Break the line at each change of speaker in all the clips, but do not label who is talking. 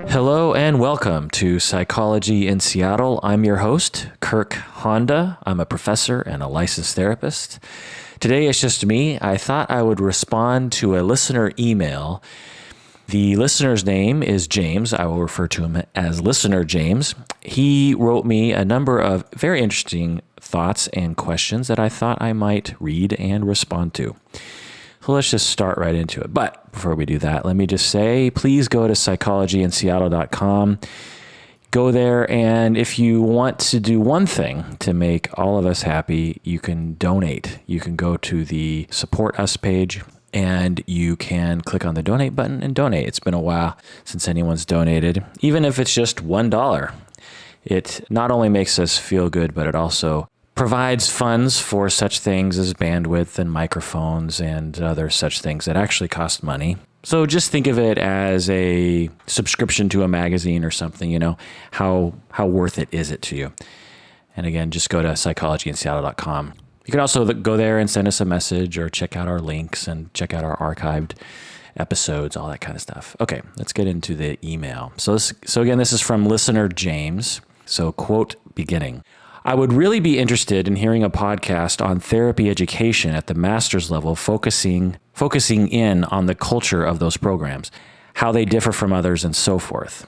Hello and welcome to Psychology in Seattle. I'm your host, Kirk Honda. I'm a professor and a licensed therapist. Today it's just me. I thought I would respond to a listener email. The listener's name is James. I will refer to him as Listener James. He wrote me a number of very interesting thoughts and questions that I thought I might read and respond to. So let's just start right into it. But before we do that, let me just say, please go to psychologyinseattle.com. Go there, and if you want to do one thing to make all of us happy, you can donate. You can go to the Support Us page, and you can click on the donate button and donate. It's been a while since anyone's donated, even if it's just $1. It not only makes us feel good, but it also provides funds for such things as bandwidth and microphones and other such things that actually cost money. So just think of it as a subscription to a magazine or something, how worth it is it to you? And again, just go to psychologyinseattle.com. You can also go there and send us a message or check out our links and check out our archived episodes, all that kind of stuff. Okay, let's get into the email. So again, this is from listener James. So quote beginning. I would really be interested in hearing a podcast on therapy education at the master's level, focusing in on the culture of those programs, how they differ from others, and so forth.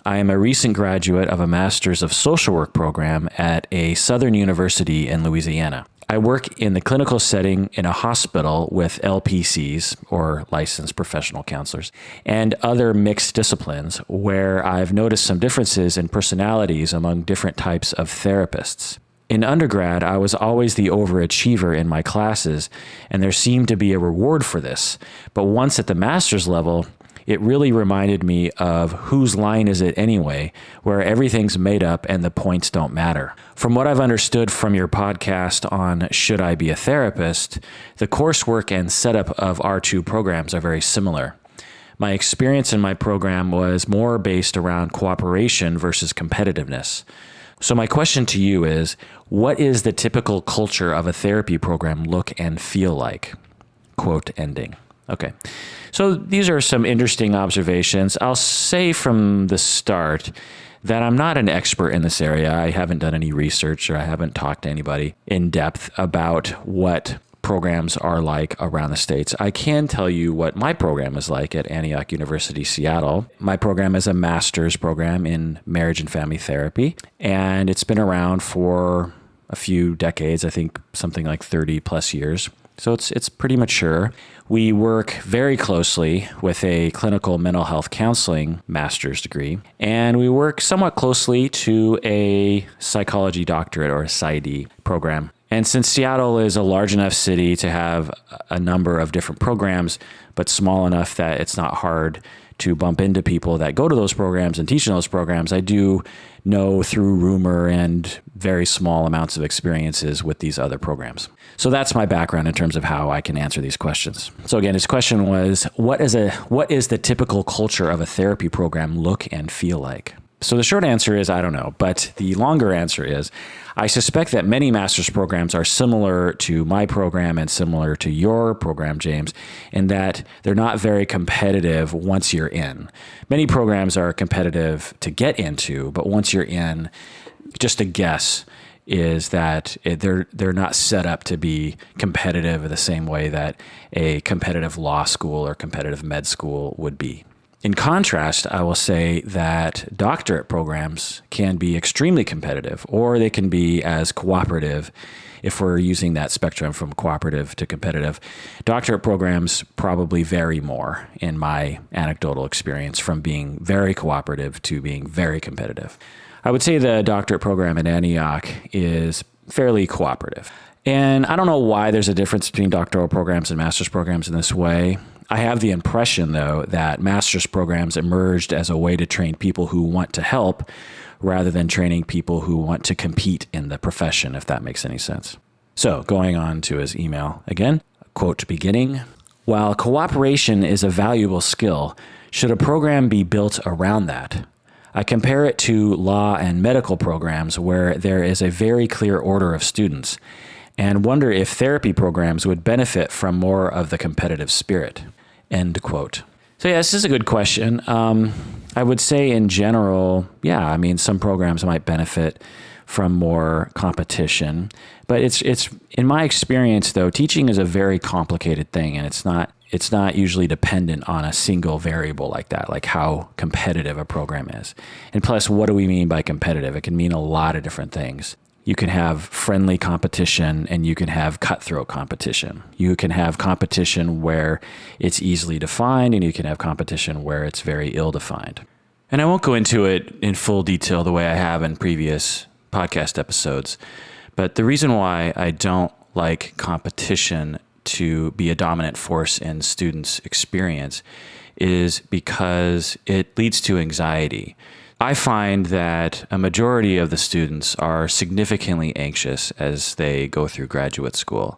I am a recent graduate of a Master's of Social Work program at a Southern university in Louisiana. I work in the clinical setting in a hospital with LPCs, or licensed professional counselors, and other mixed disciplines where I've noticed some differences in personalities among different types of therapists. In undergrad, I was always the overachiever in my classes, and there seemed to be a reward for this. But once at the master's level, it really reminded me of Whose Line Is It Anyway, where everything's made up and the points don't matter. From what I've understood from your podcast on Should I Be a Therapist, the coursework and setup of our two programs are very similar. My experience in my program was more based around cooperation versus competitiveness. So my question to you is, what is the typical culture of a therapy program look and feel like? Quote ending. Okay. So these are some interesting observations. I'll say from the start that I'm not an expert in this area. I haven't done any research or I haven't talked to anybody in depth about what programs are like around the States. I can tell you what my program is like at Antioch University, Seattle. My program is a master's program in marriage and family therapy, and it's been around for a few decades, I think something like 30 plus years. So it's pretty mature. We work very closely with a clinical mental health counseling master's degree, and we work somewhat closely to a psychology doctorate or a PsyD program. And since Seattle is a large enough city to have a number of different programs, but small enough that it's not hard to bump into people that go to those programs and teach in those programs, I do know through rumor and very small amounts of experiences with these other programs. So that's my background in terms of how I can answer these questions. So again, his question was, what is the typical culture of a therapy program look and feel like? So the short answer is, I don't know. But the longer answer is, I suspect that many master's programs are similar to my program and similar to your program, James, in that they're not very competitive once you're in. Many programs are competitive to get into, but once you're in, just a guess is that they're not set up to be competitive in the same way that a competitive law school or competitive med school would be. In contrast, I will say that doctorate programs can be extremely competitive, or they can be as cooperative if we're using that spectrum from cooperative to competitive. Doctorate programs probably vary more, in my anecdotal experience, from being very cooperative to being very competitive. I would say the doctorate program at Antioch is fairly cooperative. And I don't know why there's a difference between doctoral programs and master's programs in this way. I have the impression, though, that master's programs emerged as a way to train people who want to help rather than training people who want to compete in the profession, if that makes any sense. So going on to his email again, quote beginning, while cooperation is a valuable skill, should a program be built around that? I compare it to law and medical programs where there is a very clear order of students, and wonder if therapy programs would benefit from more of the competitive spirit. End quote. So yeah, this is a good question. I would say in general, yeah, I mean, some programs might benefit from more competition, but it's in my experience though, teaching is a very complicated thing, and it's not usually dependent on a single variable like that, like how competitive a program is. And plus, what do we mean by competitive? It can mean a lot of different things. You can have friendly competition and you can have cutthroat competition. You can have competition where it's easily defined, and you can have competition where it's very ill-defined. And I won't go into it in full detail the way I have in previous podcast episodes, but the reason why I don't like competition to be a dominant force in students' experience is because it leads to anxiety. I find that a majority of the students are significantly anxious as they go through graduate school.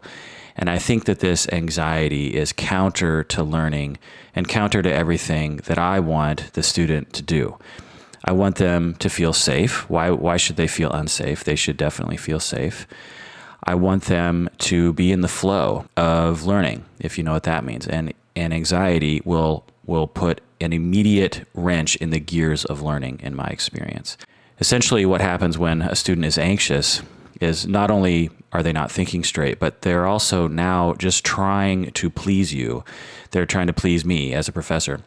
And I think that this anxiety is counter to learning and counter to everything that I want the student to do. I want them to feel safe. Why should they feel unsafe? They should definitely feel safe. I want them to be in the flow of learning, if you know what that means. And anxiety will put an immediate wrench in the gears of learning, in my experience. Essentially, what happens when a student is anxious is not only are they not thinking straight, but they're also now just trying to please you. They're trying to please me as a professor.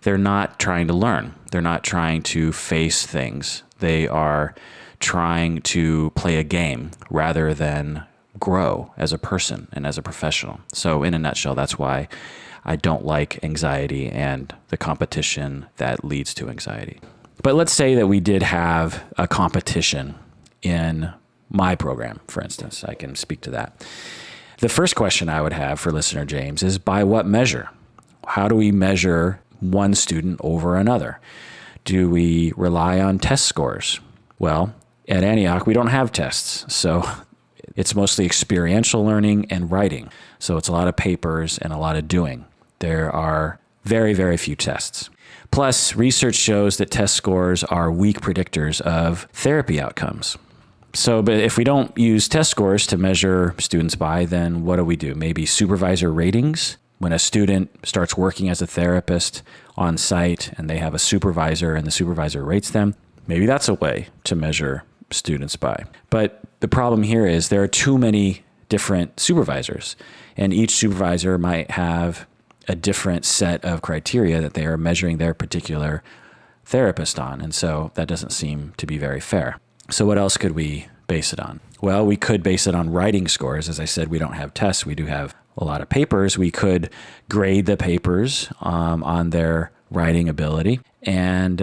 They're not trying to learn. They're not trying to face things. They are trying to play a game rather than grow as a person and as a professional. So in a nutshell, that's why I don't like anxiety and the competition that leads to anxiety. But let's say that we did have a competition in my program, for instance. I can speak to that. The first question I would have for listener James is, by what measure? How do we measure one student over another? Do we rely on test scores? Well, at Antioch, we don't have tests. So it's mostly experiential learning and writing. So it's a lot of papers and a lot of doing. There are very, very few tests. Plus, research shows that test scores are weak predictors of therapy outcomes. So, but if we don't use test scores to measure students by, then what do we do? Maybe supervisor ratings. When a student starts working as a therapist on site and they have a supervisor and the supervisor rates them, maybe that's a way to measure students by. But the problem here is there are too many different supervisors, and each supervisor might have a different set of criteria that they are measuring their particular therapist on. And so that doesn't seem to be very fair. So what else could we base it on? Well, we could base it on writing scores. As I said, we don't have tests. We do have a lot of papers. We could grade the papers on their writing ability and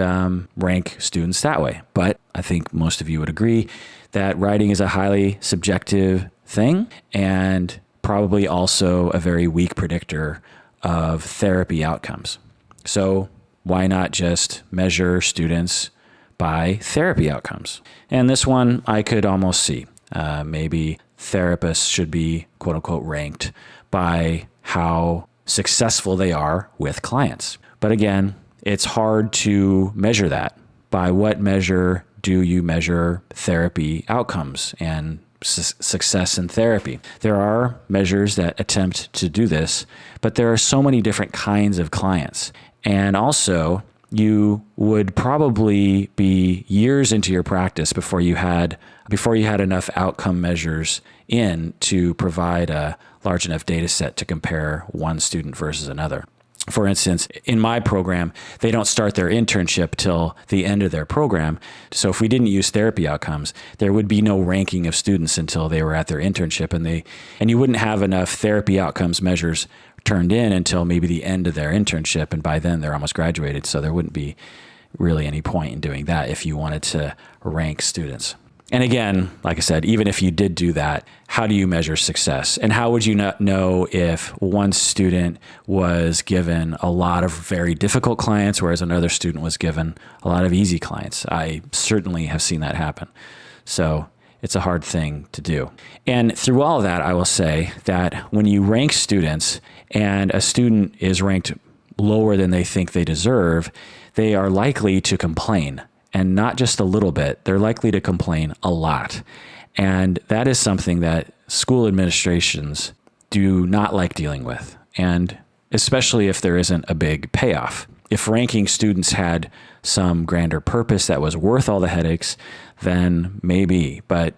rank students that way. But I think most of you would agree that writing is a highly subjective thing and probably also a very weak predictor of therapy outcomes. So why not just measure students by therapy outcomes? And this one I could almost see. Maybe therapists should be quote unquote ranked by how successful they are with clients. But again, it's hard to measure that. By what measure do you measure therapy outcomes and success in therapy? There are measures that attempt to do this, but there are so many different kinds of clients. And also, you would probably be years into your practice before you had enough outcome measures in to provide a large enough data set to compare one student versus another. For instance, in my program, they don't start their internship till the end of their program. So if we didn't use therapy outcomes, there would be no ranking of students until they were at their internship, and you wouldn't have enough therapy outcomes measures turned in until maybe the end of their internship, and by then they're almost graduated. So there wouldn't be really any point in doing that if you wanted to rank students. And again, like I said, even if you did do that, how do you measure success? And how would you not know if one student was given a lot of very difficult clients, whereas another student was given a lot of easy clients? I certainly have seen that happen. So it's a hard thing to do. And through all of that, I will say that when you rank students and a student is ranked lower than they think they deserve, they are likely to complain. And not just a little bit, they're likely to complain a lot. And that is something that school administrations do not like dealing with. And especially if there isn't a big payoff. If ranking students had some grander purpose that was worth all the headaches, then maybe, but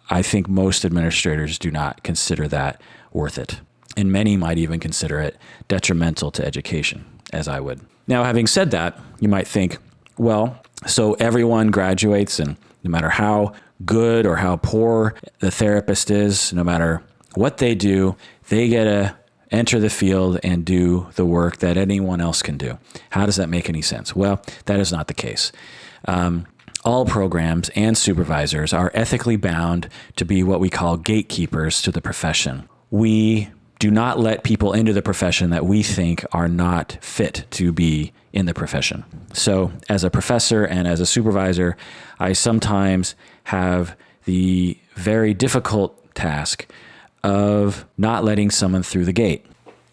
I think most administrators do not consider that worth it. And many might even consider it detrimental to education, as I would. Now, having said that, you might think, well, so everyone graduates, and no matter how good or how poor the therapist is, no matter what they do, they get to enter the field and do the work that anyone else can do. How does that make any sense? Well, that is not the case. All programs and supervisors are ethically bound to be what we call gatekeepers to the profession. We do not let people into the profession that we think are not fit to be in the profession. So as a professor and as a supervisor, I sometimes have the very difficult task of not letting someone through the gate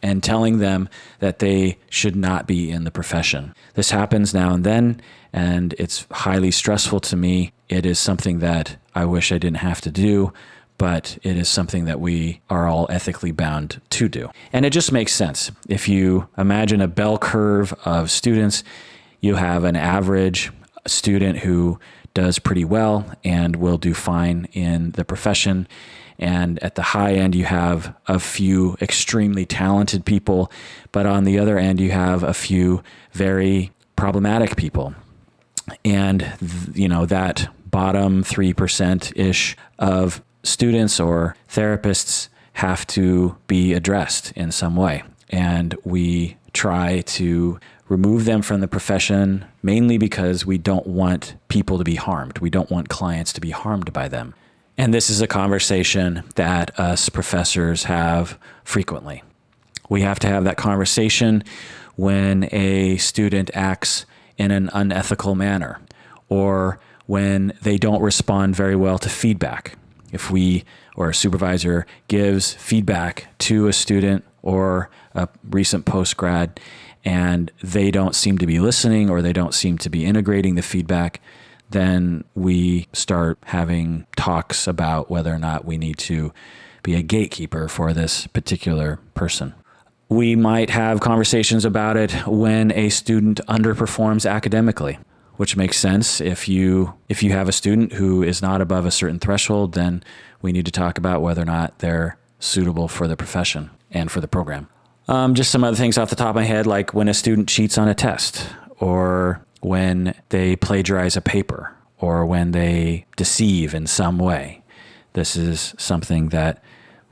and telling them that they should not be in the profession. This happens now and then, and it's highly stressful to me. It is something that I wish I didn't have to do, but it is something that we are all ethically bound to do. And it just makes sense. If you imagine a bell curve of students, you have an average student who does pretty well and will do fine in the profession. And at the high end, you have a few extremely talented people, but on the other end, you have a few very problematic people. And, that bottom 3%-ish of students or therapists have to be addressed in some way. And we try to remove them from the profession mainly because we don't want people to be harmed. We don't want clients to be harmed by them. And this is a conversation that us professors have frequently. We have to have that conversation when a student acts in an unethical manner or when they don't respond very well to feedback. If we or a supervisor gives feedback to a student or a recent postgrad and they don't seem to be listening or they don't seem to be integrating the feedback, then we start having talks about whether or not we need to be a gatekeeper for this particular person. We might have conversations about it when a student underperforms academically, which makes sense. If you have a student who is not above a certain threshold, then we need to talk about whether or not they're suitable for the profession and for the program. Just some other things off the top of my head, like when a student cheats on a test, or when they plagiarize a paper, or when they deceive in some way. This is something that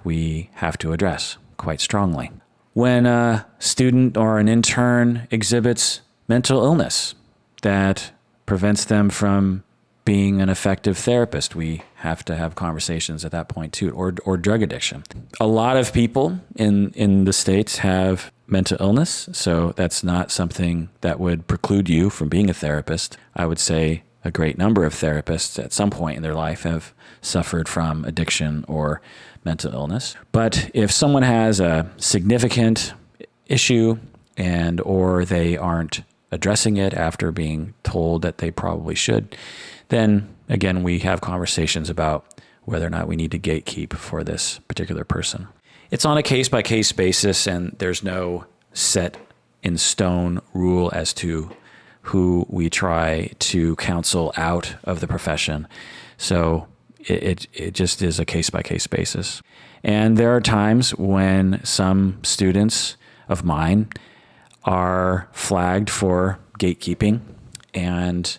we have to address quite strongly. When a student or an intern exhibits mental illness that prevents them from being an effective therapist, we have to have conversations at that point too, or drug addiction. A lot of people in the States have mental illness, so that's not something that would preclude you from being a therapist. I would say a great number of therapists at some point in their life have suffered from addiction or mental illness. But if someone has a significant issue or they aren't addressing it after being told that they probably should, then again, we have conversations about whether or not we need to gatekeep for this particular person. It's on a case-by-case basis, and there's no set in stone rule as to who we try to counsel out of the profession. So it just is a case-by-case basis. And there are times when some students of mine are flagged for gatekeeping and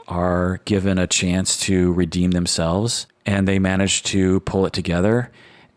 are given a chance to redeem themselves, and they manage to pull it together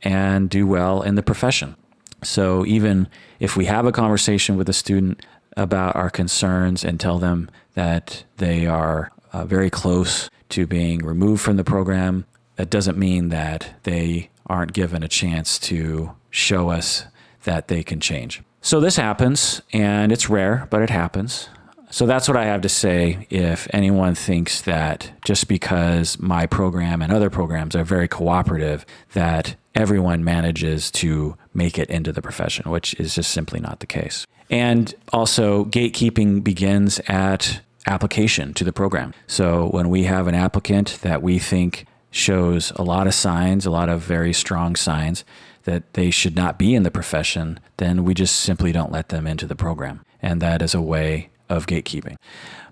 and do well in the profession. So even if we have a conversation with a student about our concerns and tell them that they are very close to being removed from the program, that doesn't mean that they aren't given a chance to show us that they can change. So this happens, and it's rare, but it happens. So that's what I have to say. If anyone thinks that just because my program and other programs are very cooperative, that everyone manages to make it into the profession, which is just simply not the case. And also, gatekeeping begins at application to the program. So when we have an applicant that we think shows a lot of signs, a lot of very strong signs that they should not be in the profession, then we just simply don't let them into the program. And that is a way of gatekeeping.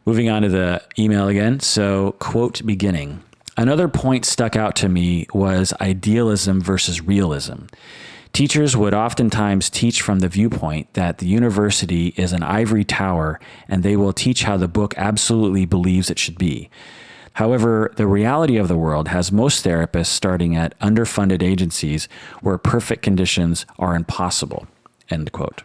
Moving on to the email again. So, quote beginning. Another point stuck out to me was idealism versus realism. Teachers would oftentimes teach from the viewpoint that the university is an ivory tower and they will teach how the book absolutely believes it should be. However, the reality of the world has most therapists starting at underfunded agencies where perfect conditions are impossible. End quote.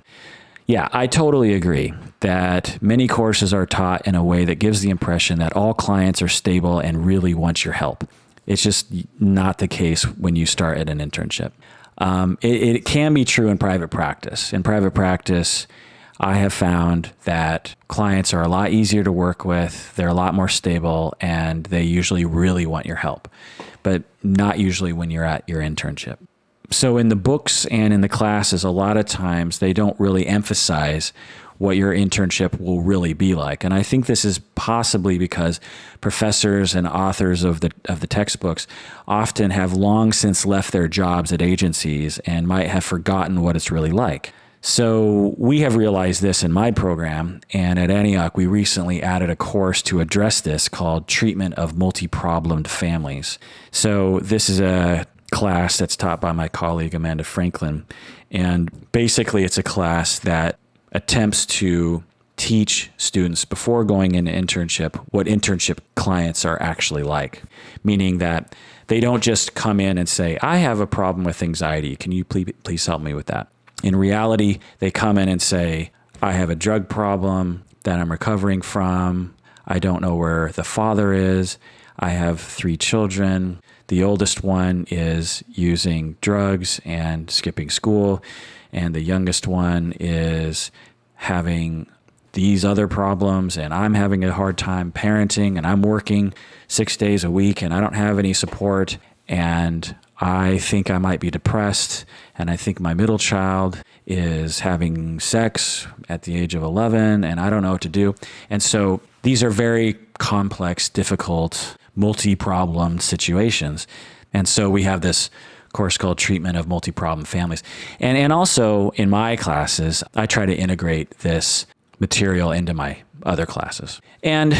Yeah, I totally agree that many courses are taught in a way that gives the impression that all clients are stable and really want your help. It's just not the case when you start at an internship. It can be true in private practice. In private practice, I have found that clients are a lot easier to work with, they're a lot more stable, and they usually really want your help, but not usually when you're at your internship. So in the books and in the classes, a lot of times they don't really emphasize what your internship will really be like. And I think this is possibly because professors and authors of the textbooks often have long since left their jobs at agencies and might have forgotten what it's really like. So we have realized this in my program, and at Antioch, we recently added a course to address this called Treatment of Multi-Problemed Families. So this is a class that's taught by my colleague, Amanda Franklin. And basically it's a class that attempts to teach students before going into internship what internship clients are actually like, meaning that they don't just come in and say, I have a problem with anxiety. Can you please help me with that? In reality, they come in and say, I have a drug problem that I'm recovering from. I don't know where the father is. I have 3 children. The oldest one is using drugs and skipping school, and the youngest one is having these other problems, and I'm having a hard time parenting, and I'm working 6 days a week, and I don't have any support, and I think I might be depressed, and I think my middle child is having sex at the age of 11, and I don't know what to do. And so these are very complex, difficult, multi-problem situations. And so we have this course called Treatment of Multi-Problem Families. And also in my classes, I try to integrate this material into my other classes. And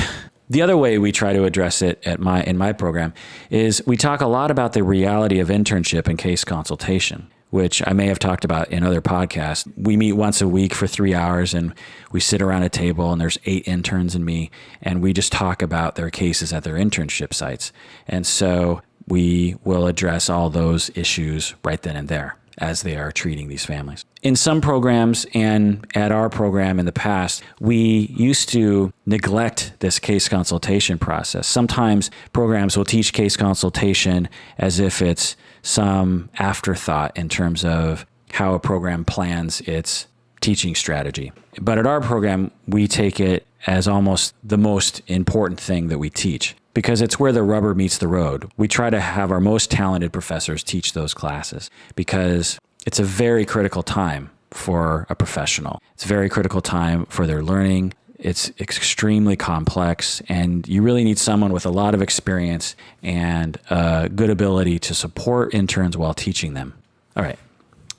the other way we try to address it in my program is we talk a lot about the reality of internship and case consultation, which I may have talked about in other podcasts. We meet once a week for 3 hours and we sit around a table and there's 8 interns and me, and we just talk about their cases at their internship sites. And so we will address all those issues right then and there as they are treating these families. In some programs and at our program in the past, we used to neglect this case consultation process. Sometimes programs will teach case consultation as if it's some afterthought in terms of how a program plans its teaching strategy. But at our program, we take it as almost the most important thing that we teach, because it's where the rubber meets the road. We try to have our most talented professors teach those classes because it's a very critical time for a professional. It's a very critical time for their learning. It's extremely complex, and you really need someone with a lot of experience and a good ability to support interns while teaching them. All right,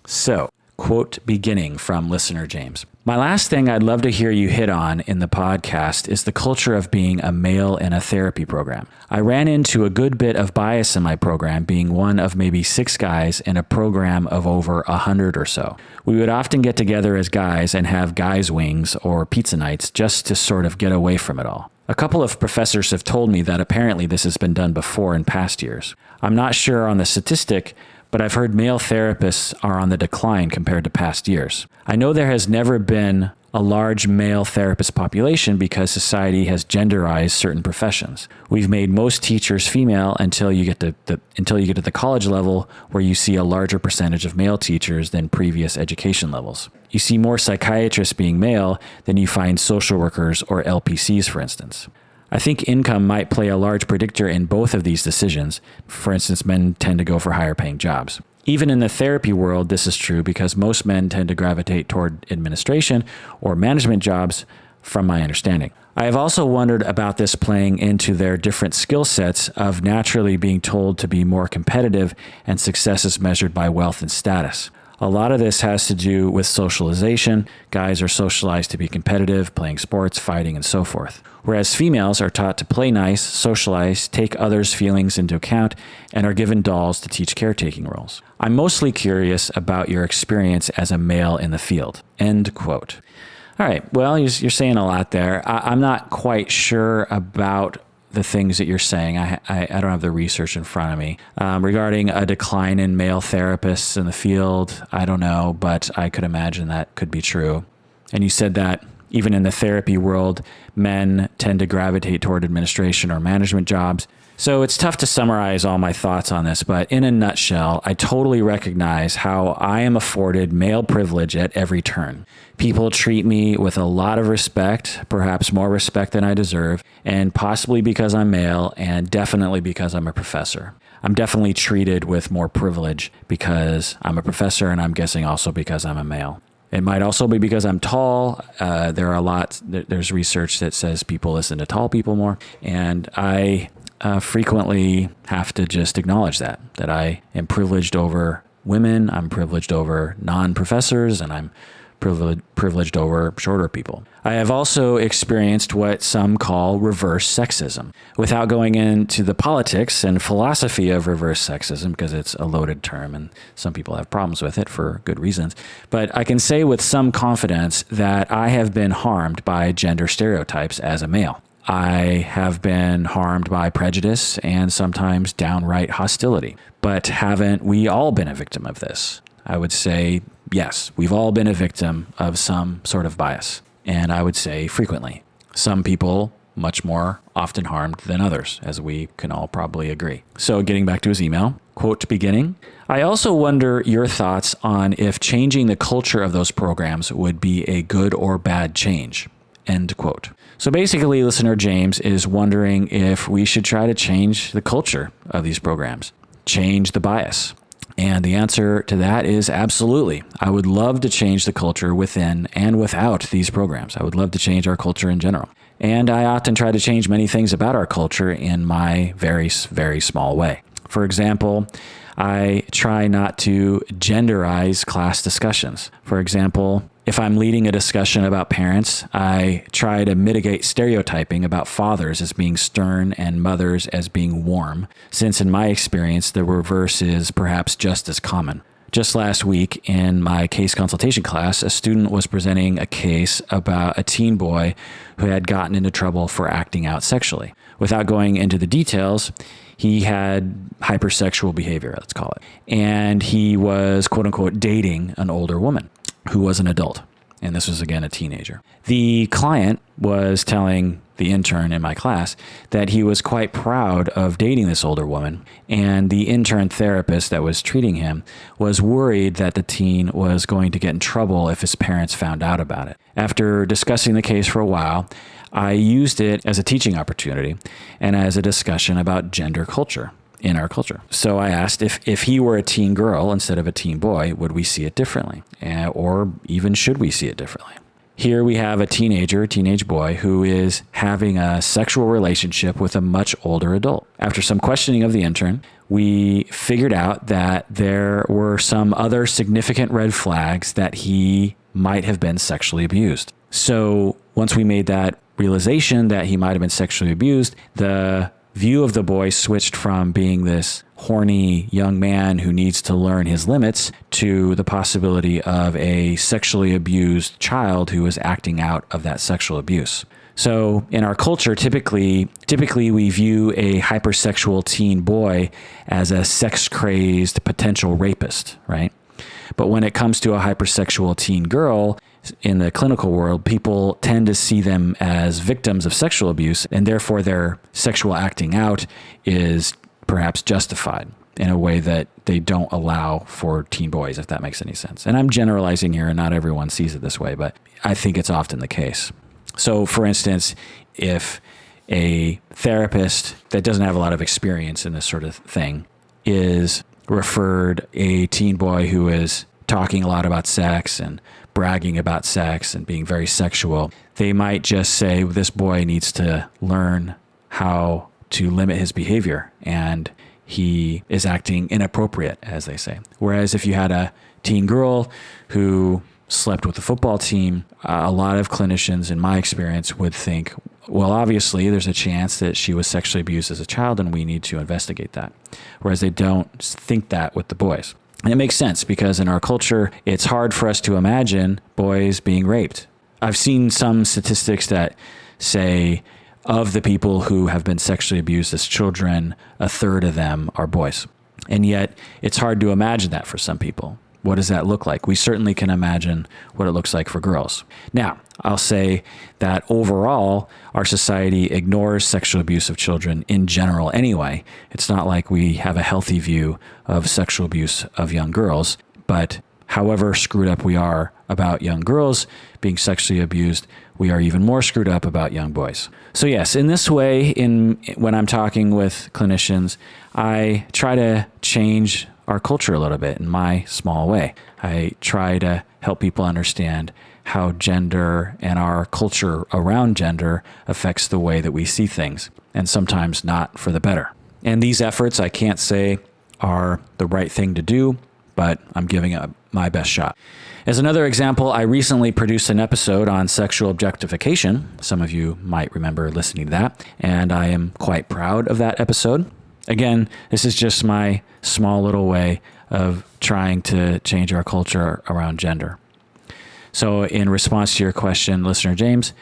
so quote beginning from listener James. My last thing I'd love to hear you hit on in the podcast is the culture of being a male in a therapy program. I ran into a good bit of bias in my program, being one of maybe 6 guys in a program of over 100 or so. We would often get together as guys and have guys' wings or pizza nights just to sort of get away from it all. A couple of professors have told me that apparently this has been done before in past years. I'm not sure on the statistic, but I've heard male therapists are on the decline compared to past years. I know there has never been a large male therapist population because society has genderized certain professions. We've made most teachers female until you get to the college level, where you see a larger percentage of male teachers than previous education levels. You see more psychiatrists being male than you find social workers or LPCs, for instance. I think income might play a large predictor in both of these decisions. For instance, men tend to go for higher paying jobs. Even in the therapy world, this is true because most men tend to gravitate toward administration or management jobs, from my understanding. I have also wondered about this playing into their different skill sets of naturally being told to be more competitive and success is measured by wealth and status. A lot of this has to do with socialization. Guys are socialized to be competitive, playing sports, fighting, and so forth. Whereas females are taught to play nice, socialize, take others' feelings into account, and are given dolls to teach caretaking roles. I'm mostly curious about your experience as a male in the field. End quote. All right. Well, you're saying a lot there. I'm not quite sure about the things that you're saying. I don't have the research in front of me. Regarding a decline in male therapists in the field, I don't know, but I could imagine that could be true. And you said that even in the therapy world, men tend to gravitate toward administration or management jobs. So it's tough to summarize all my thoughts on this, but in a nutshell, I totally recognize how I am afforded male privilege at every turn. People treat me with a lot of respect, perhaps more respect than I deserve, and possibly because I'm male, and definitely because I'm a professor. I'm definitely treated with more privilege because I'm a professor, and I'm guessing also because I'm a male. It might also be because I'm tall. There's research that says people listen to tall people more, and I frequently have to just acknowledge that I am privileged over women, I'm privileged over non-professors, and I'm privileged over shorter people. I have also experienced what some call reverse sexism. Without going into the politics and philosophy of reverse sexism, because it's a loaded term and some people have problems with it for good reasons, but I can say with some confidence that I have been harmed by gender stereotypes as a male. I have been harmed by prejudice and sometimes downright hostility. But haven't we all been a victim of this? I would say, yes, we've all been a victim of some sort of bias. And I would say frequently. Some people much more often harmed than others, as we can all probably agree. So getting back to his email, quote beginning, I also wonder your thoughts on if changing the culture of those programs would be a good or bad change. End quote. So basically, listener James is wondering if we should try to change the culture of these programs, change the bias. And the answer to that is absolutely. I would love to change the culture within and without these programs. I would love to change our culture in general. And I often try to change many things about our culture in my very, very small way. For example, I try not to genderize class discussions. For example, if I'm leading a discussion about parents, I try to mitigate stereotyping about fathers as being stern and mothers as being warm, since in my experience, the reverse is perhaps just as common. Just last week in my case consultation class, a student was presenting a case about a teen boy who had gotten into trouble for acting out sexually. Without going into the details, he had hypersexual behavior, let's call it. And he was, quote unquote, dating an older woman who was an adult. And this was, again, a teenager. The client was telling the intern in my class that he was quite proud of dating this older woman. And the intern therapist that was treating him was worried that the teen was going to get in trouble if his parents found out about it. After discussing the case for a while, I used it as a teaching opportunity and as a discussion about gender culture in our culture. So I asked if he were a teen girl instead of a teen boy, would we see it differently? Or even should we see it differently? Here we have a teenage boy who is having a sexual relationship with a much older adult. After some questioning of the intern, we figured out that there were some other significant red flags that he might have been sexually abused. So once we made that realization that he might have been sexually abused, the view of the boy switched from being this horny young man who needs to learn his limits to the possibility of a sexually abused child who is acting out of that sexual abuse. So in our culture, typically we view a hypersexual teen boy as a sex-crazed potential rapist, right? But when it comes to a hypersexual teen girl, in the clinical world, people tend to see them as victims of sexual abuse, and therefore their sexual acting out is perhaps justified in a way that they don't allow for teen boys, if that makes any sense. And I'm generalizing here, and not everyone sees it this way, but I think it's often the case. So, for instance, if a therapist that doesn't have a lot of experience in this sort of thing is referred a teen boy who is talking a lot about sex and bragging about sex and being very sexual. They might just say, this boy needs to learn how to limit his behavior and he is acting inappropriate, as they say. Whereas if you had a teen girl who slept with the football team, a lot of clinicians, in my experience, would think, well, obviously there's a chance that she was sexually abused as a child and we need to investigate that. Whereas they don't think that with the boys. And it makes sense because in our culture, it's hard for us to imagine boys being raped. I've seen some statistics that say of the people who have been sexually abused as children, a third of them are boys. And yet it's hard to imagine that for some people. What does that look like? We certainly can imagine what it looks like for girls. Now, I'll say that overall, our society ignores sexual abuse of children in general anyway. It's not like we have a healthy view of sexual abuse of young girls, but however screwed up we are about young girls being sexually abused, we are even more screwed up about young boys. So yes, in this way, when I'm talking with clinicians, I try to change our culture a little bit in my small way. I try to help people understand how gender and our culture around gender affects the way that we see things, and sometimes not for the better. And these efforts, I can't say are the right thing to do, but I'm giving it my best shot. As another example, I recently produced an episode on sexual objectification. Some of you might remember listening to that, and I am quite proud of that episode. Again, this is just my small little way of trying to change our culture around gender. So in response to your question, listener James,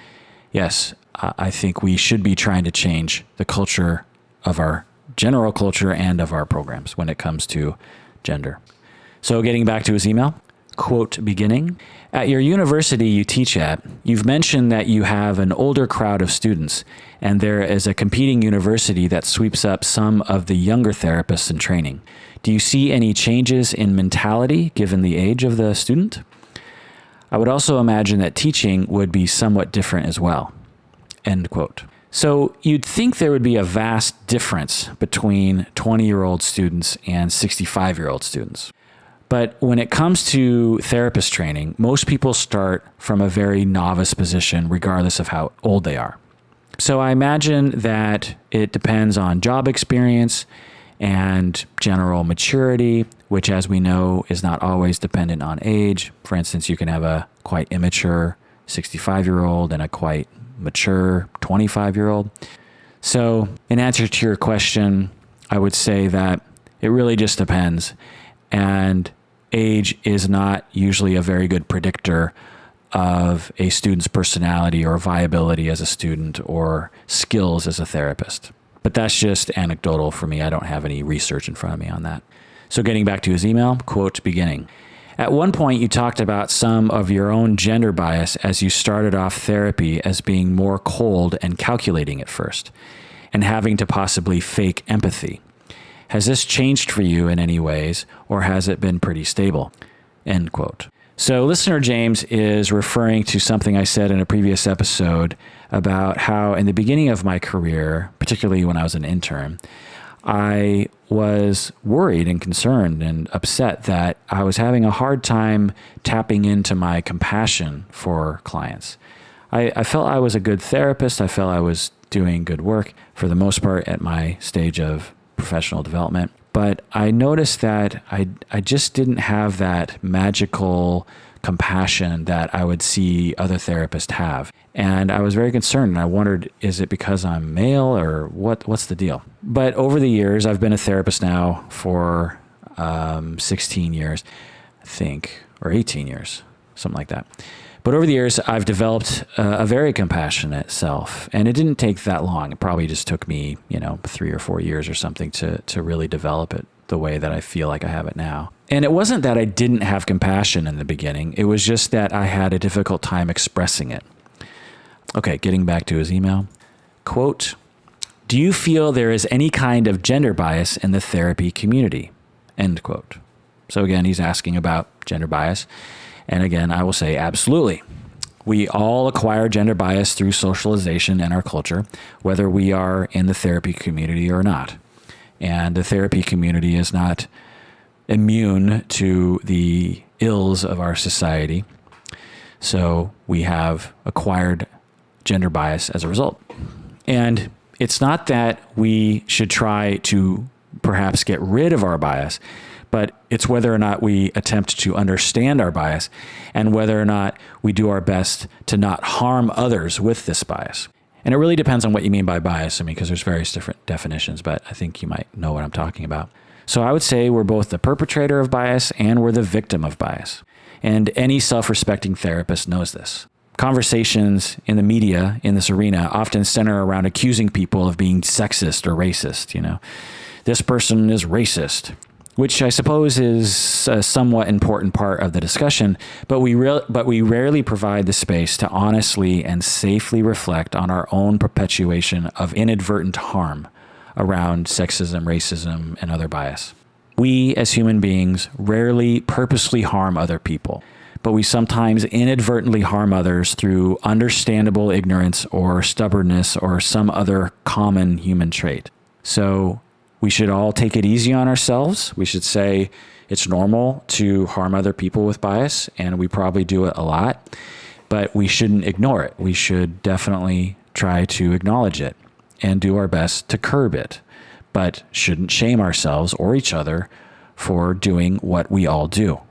yes, I think we should be trying to change the culture of our general culture and of our programs when it comes to gender. So getting back to his email, quote beginning, at your university you teach at, you've mentioned that you have an older crowd of students, and there is a competing university that sweeps up some of the younger therapists in training. Do you see any changes in mentality given the age of the student? I would also imagine that teaching would be somewhat different as well. End quote. So you'd think there would be a vast difference between 20-year-old students and 65-year-old students. But when it comes to therapist training, most people start from a very novice position, regardless of how old they are. So I imagine that it depends on job experience and general maturity, which, as we know, is not always dependent on age. For instance, you can have a quite immature 65-year-old and a quite mature 25-year-old. So in answer to your question, I would say that it really just depends. And age is not usually a very good predictor of a student's personality or viability as a student or skills as a therapist. But that's just anecdotal for me. I don't have any research in front of me on that. So getting back to his email, quote beginning. At one point, you talked about some of your own gender bias as you started off therapy as being more cold and calculating at first, and having to possibly fake empathy. Has this changed for you in any ways, or has it been pretty stable? End quote. So listener James is referring to something I said in a previous episode about how in the beginning of my career, particularly when I was an intern, I was worried and concerned and upset that I was having a hard time tapping into my compassion for clients. I felt I was a good therapist. I felt I was doing good work for the most part at my stage of professional development. But I noticed that I just didn't have that magical compassion that I would see other therapists have. And I was very concerned, and I wondered, is it because I'm male or what's the deal? But over the years, I've been a therapist now for 16 years, I think, or 18 years, something like that. But over the years, I've developed a very compassionate self, and it didn't take that long. It probably just took me, 3 or 4 years or something to really develop it the way that I feel like I have it now. And it wasn't that I didn't have compassion in the beginning. It was just that I had a difficult time expressing it. Okay, getting back to his email. Quote, do you feel there is any kind of gender bias in the therapy community? End quote. So again, he's asking about gender bias. And again, I will say absolutely. We all acquire gender bias through socialization and our culture, whether we are in the therapy community or not. And the therapy community is not immune to the ills of our society. So we have acquired gender bias as a result. And it's not that we should try to perhaps get rid of our bias, but it's whether or not we attempt to understand our bias and whether or not we do our best to not harm others with this bias. And it really depends on what you mean by bias. I mean, because there's various different definitions, but I think you might know what I'm talking about. So I would say we're both the perpetrator of bias and we're the victim of bias. And any self-respecting therapist knows this. Conversations in the media in this arena often center around accusing people of being sexist or racist. This person is racist, which I suppose is a somewhat important part of the discussion, but we rarely provide the space to honestly and safely reflect on our own perpetuation of inadvertent harm around sexism, racism, and other bias. We, as human beings, rarely purposely harm other people, but we sometimes inadvertently harm others through understandable ignorance or stubbornness or some other common human trait. So we should all take it easy on ourselves. We should say it's normal to harm other people with bias, and we probably do it a lot, but we shouldn't ignore it. We should definitely try to acknowledge it and do our best to curb it, but shouldn't shame ourselves or each other for doing what we all do.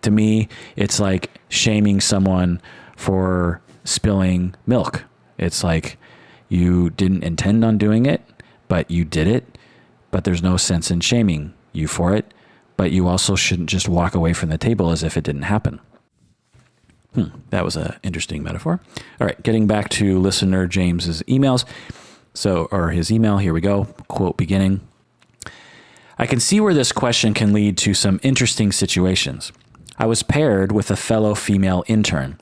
To me, it's like shaming someone for spilling milk. It's like you didn't intend on doing it, but you did it, but there's no sense in shaming you for it, but you also shouldn't just walk away from the table as if it didn't happen. That was an interesting metaphor. All right, getting back to listener James's emails. Or his email, here we go, quote beginning. I can see where this question can lead to some interesting situations. I was paired with a fellow female intern.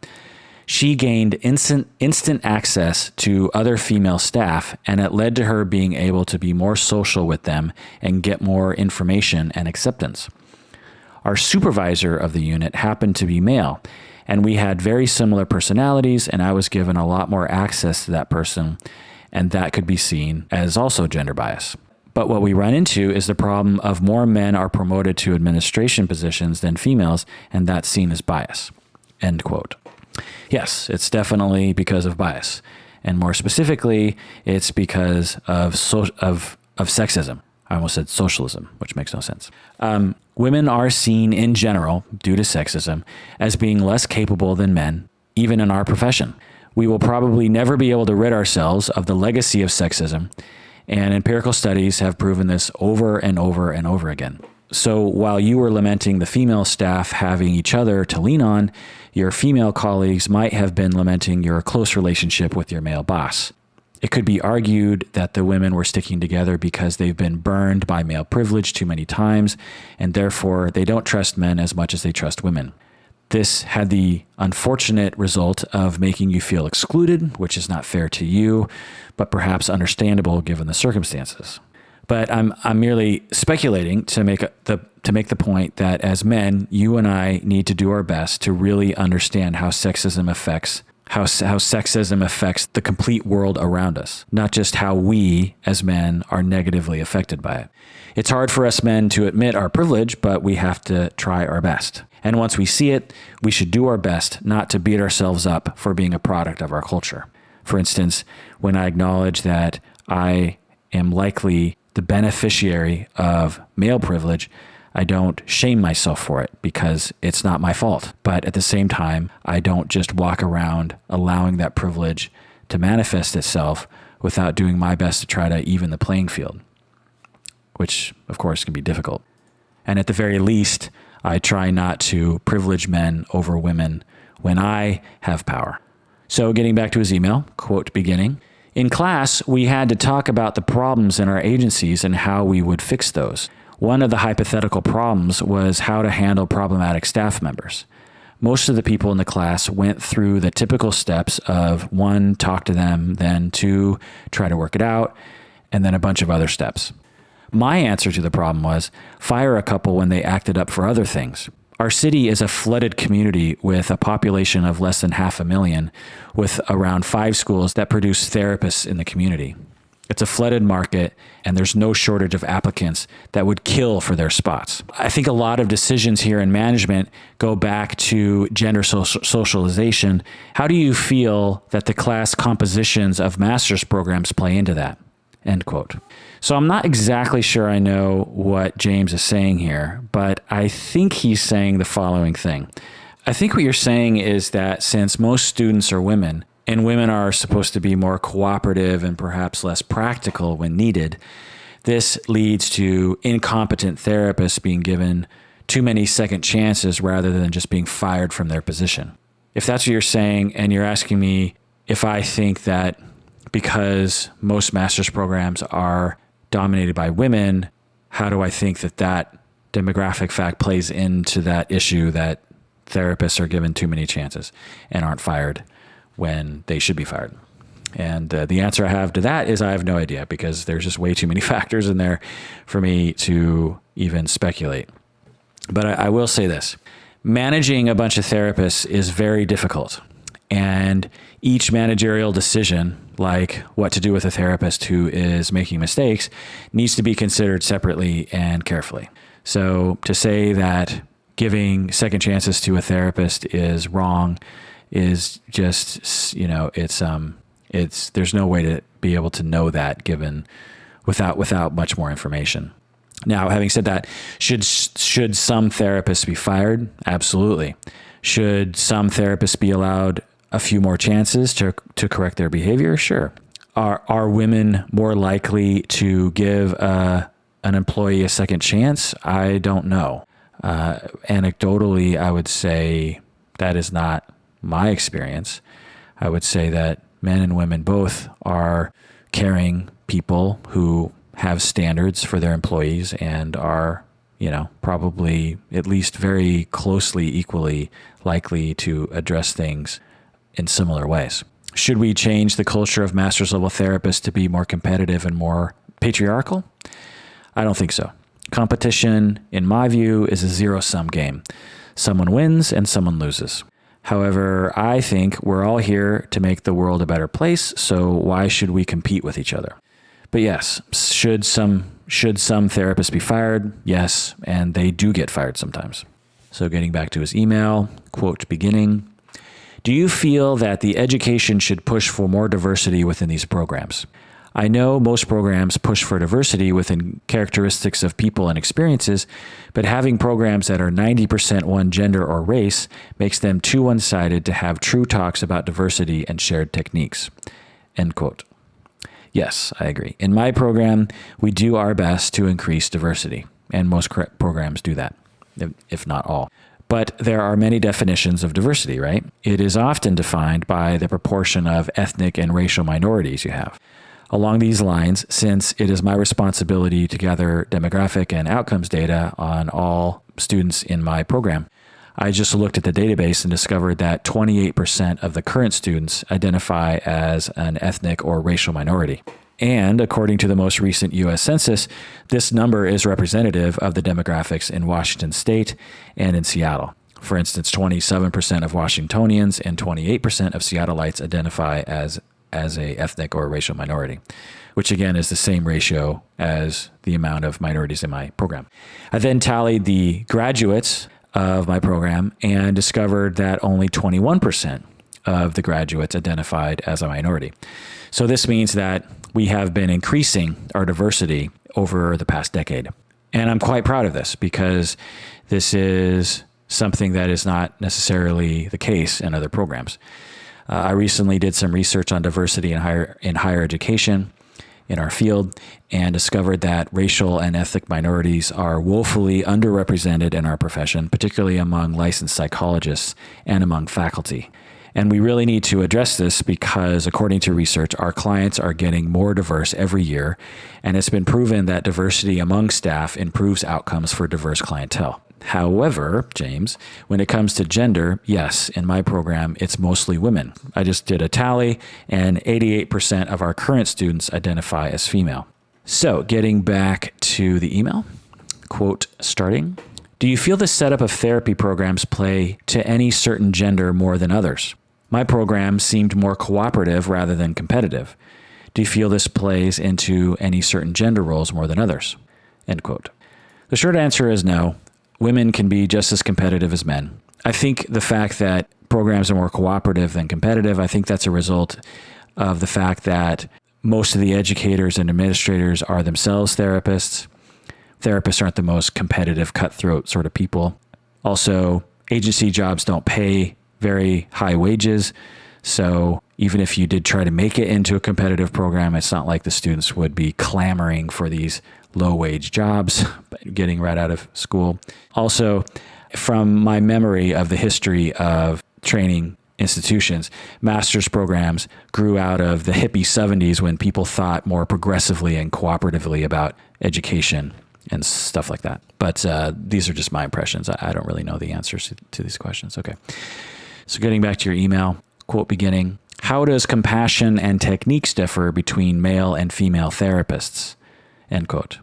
She gained instant access to other female staff, and it led to her being able to be more social with them and get more information and acceptance. Our supervisor of the unit happened to be male, and we had very similar personalities, and I was given a lot more access to that person, and that could be seen as also gender bias. But what we run into is the problem of more men are promoted to administration positions than females, and that's seen as bias. End quote. Yes, it's definitely because of bias. And more specifically, it's because of sexism. I almost said socialism, which makes no sense. Women are seen in general, due to sexism, as being less capable than men, even in our profession. We will probably never be able to rid ourselves of the legacy of sexism, and empirical studies have proven this over and over and over again. So while you were lamenting the female staff having each other to lean on, your female colleagues might have been lamenting your close relationship with your male boss. It could be argued that the women were sticking together because they've been burned by male privilege too many times, and therefore they don't trust men as much as they trust women. This had the unfortunate result of making you feel excluded, which is not fair to you, but perhaps understandable given the circumstances. But I'm merely speculating to make the point that as men, you and I need to do our best to really understand how sexism affects the complete world around us, not just how we as men are negatively affected by it. It's hard for us men to admit our privilege, but we have to try our best. And once we see it, we should do our best not to beat ourselves up for being a product of our culture. For instance, when I acknowledge that I am likely the beneficiary of male privilege, I don't shame myself for it because it's not my fault. But at the same time, I don't just walk around allowing that privilege to manifest itself without doing my best to try to even the playing field, which of course can be difficult. And at the very least, I try not to privilege men over women when I have power. So getting back to his email, quote beginning, in class, we had to talk about the problems in our agencies and how we would fix those. One of the hypothetical problems was how to handle problematic staff members. Most of the people in the class went through the typical steps of 1, talk to them, then 2, try to work it out, and then a bunch of other steps. My answer to the problem was fire a couple when they acted up for other things. Our city is a flooded community with a population of less than 500,000, with around 5 schools that produce therapists in the community. It's a flooded market, and there's no shortage of applicants that would kill for their spots. I think a lot of decisions here in management go back to gender socialization. How do you feel that the class compositions of master's programs play into that? End quote. So I'm not exactly sure I know what James is saying here, but I think he's saying the following thing. I think what you're saying is that since most students are women, and women are supposed to be more cooperative and perhaps less practical when needed, this leads to incompetent therapists being given too many second chances rather than just being fired from their position. If that's what you're saying, and you're asking me if I think that because most master's programs are dominated by women, how do I think that that demographic fact plays into that issue that therapists are given too many chances and aren't fired when they should be fired? And the answer I have to that is I have no idea, because there's just way too many factors in there for me to even speculate. But I will say this. Managing a bunch of therapists is very difficult. And each managerial decision, like what to do with a therapist who is making mistakes, needs to be considered separately and carefully. So to say that giving second chances to a therapist is wrong is just, it's there's no way to be able to know that given without much more information. Now, having said that, should some therapists be fired? Absolutely. Should some therapists be allowed a few more chances to correct their behavior? Sure. Are women more likely to give an employee a second chance? I don't know. Anecdotally, I would say that is not my experience. I would say that men and women both are caring people who have standards for their employees and are, probably at least very closely equally likely to address things in similar ways. Should we change the culture of master's level therapists to be more competitive and more patriarchal? I don't think so. Competition, in my view, is a zero-sum game. Someone wins and someone loses. However, I think we're all here to make the world a better place, so why should we compete with each other? But yes, should some therapists be fired? Yes, and they do get fired sometimes. So getting back to his email, quote beginning, do you feel that the education should push for more diversity within these programs? I know most programs push for diversity within characteristics of people and experiences, but having programs that are 90% one gender or race makes them too one-sided to have true talks about diversity and shared techniques. End quote. Yes, I agree. In my program, we do our best to increase diversity, and most programs do that, if not all. But there are many definitions of diversity, right? It is often defined by the proportion of ethnic and racial minorities you have. Along these lines, since it is my responsibility to gather demographic and outcomes data on all students in my program, I just looked at the database and discovered that 28% of the current students identify as an ethnic or racial minority. And according to the most recent U.S. Census, this number is representative of the demographics in Washington State and in Seattle. For instance, 27% of Washingtonians and 28% of Seattleites identify as a ethnic or racial minority, which again is the same ratio as the amount of minorities in my program. I then tallied the graduates of my program and discovered that only 21% of the graduates identified as a minority. So this means that we have been increasing our diversity over the past decade. And I'm quite proud of this because this is something that is not necessarily the case in other programs. I recently did some research on diversity in higher education in our field and discovered that racial and ethnic minorities are woefully underrepresented in our profession, particularly among licensed psychologists and among faculty. And we really need to address this because, according to research, our clients are getting more diverse every year, and it's been proven that diversity among staff improves outcomes for diverse clientele. However, James, when it comes to gender, yes, in my program, it's mostly women. I just did a tally, and 88% of our current students identify as female. So getting back to the email, quote starting, do you feel the setup of therapy programs play to any certain gender more than others? My program seemed more cooperative rather than competitive. Do you feel this plays into any certain gender roles more than others? End quote. The short answer is no. Women can be just as competitive as men. I think the fact that programs are more cooperative than competitive, I think that's a result of the fact that most of the educators and administrators are themselves therapists. Therapists aren't the most competitive, cutthroat sort of people. Also, agency jobs don't pay very high wages. So even if you did try to make it into a competitive program, it's not like the students would be clamoring for these low-wage jobs getting right out of school. Also, from my memory of the history of training institutions, master's programs grew out of the hippie 70s when people thought more progressively and cooperatively about education and stuff like that. But these are just my impressions. I don't really know the answers to these questions. Okay. So getting back to your email, quote beginning, how does compassion and techniques differ between male and female therapists? End quote.